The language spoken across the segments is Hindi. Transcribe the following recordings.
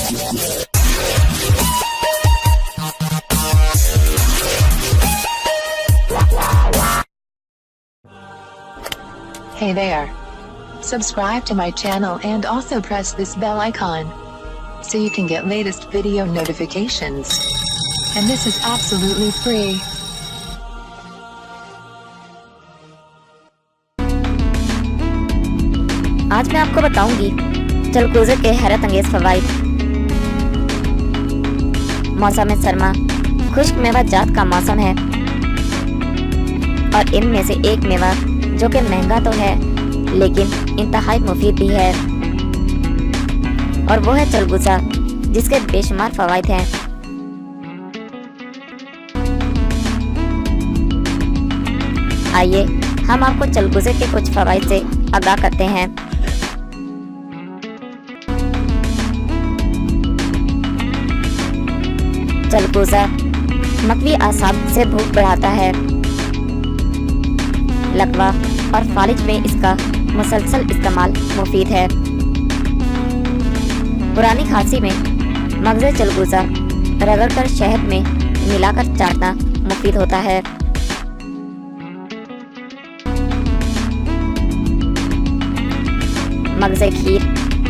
Hey there. Subscribe to my channel and also press this bell icon so you can get latest video notifications. And this is absolutely free. आज मैं आपको बताऊंगी चलगोज़र के हैरत अंगेज फवाइद। मौसम सरमा खुश्क मेवा जात का मौसम है और इनमें से एक मेवा जो कि महंगा तो है लेकिन इंतहाई मुफीद भी है और वो है चलगुज़ा, जिसके बेशुमार फवाइद हैं। आइए हम आपको चलगुज़े के कुछ फवाइद से आगाह करते हैं। चलगुज़ा मकवी आसाब से भूख बढ़ाता है। लकवा और फालिज में इसका मुसलसल इस्तेमाल मुफीद है। पुरानी खांसी में मगज़े चलगुज़ा रगड़कर शहद में मिलाकर चाटना मुफीद होता है। मगज़े खीर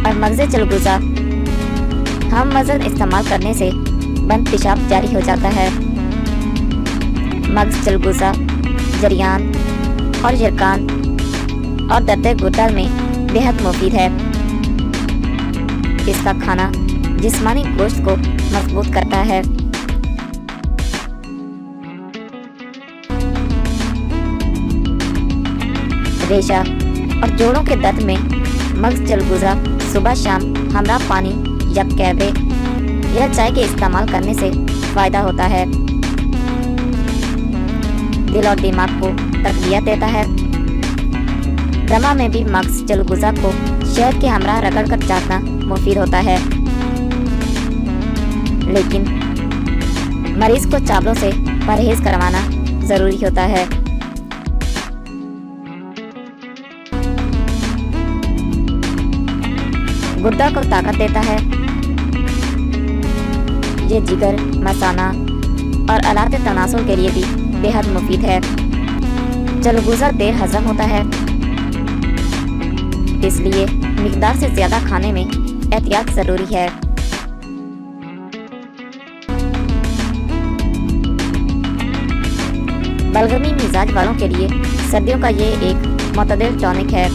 और मगज़े चलगुज़ा हम वज़न इस्तेमाल करने से बंद पेशाब जारी हो जाता है। मगज़ चलगुज़ा जरियान और यरकान और दर्द गुर्दा में बेहद मुफीद है। इसका खाना जिस्मानी गोश्त को मजबूत करता है। रेशा और जोड़ों के दर्द में मगज़ चलगुज़ा सुबह शाम हमरा पानी या कहवे या चाय के इस्तेमाल करने से फायदा होता है। दिल और दिमाग को तक़वियत देता है। दमा में भी मगज़ चलगुज़ा को शहद के हमरा रगड़ कर चाटना मुफीद होता है, लेकिन मरीज को चावलों से परहेज करवाना ज़रूरी होता है। गुर्दा को ताकत देता है। ये जिगर, मसाना और आलात तनासुर के लिए भी बेहद मुफीद है। चलगुज़ा देर हजम होता है, इसलिए मिकदार से ज़्यादा खाने में एहतियात ज़रूरी है। बलगमी मिजाज वालों के लिए सर्दियों का ये एक मुतदिल टॉनिक है।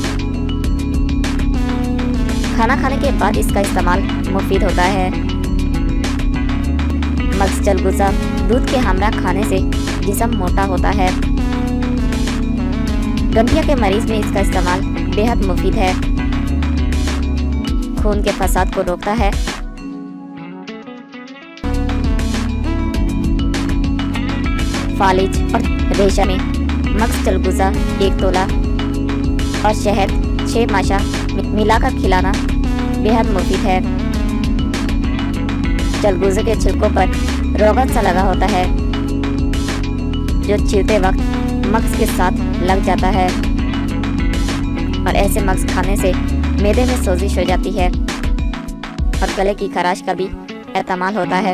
खाना खाने के बाद इसका इस्तेमाल मुफीद होता है। मगज़ चलगुज़ा दूध के हमरा खाने से जिस्म मोटा होता है। गंठिया के मरीज में इसका इस्तेमाल बेहद मुफीद है। खून के फसाद को रोकता है। फालिज और रेशा में मगज़ चलगुज़ा 1 तोला और शहद 6 माशा मिलाकर खिलाना बेहद मुफीद है। चलगुज़े के छिलकों पर रोगन सा लगा होता है जो छीलते वक्त मगज़ के साथ लग जाता है और ऐसे मगज़ खाने से मैदे में सोजिश हो जाती है और गले की खराश का भी एहतमाल होता है।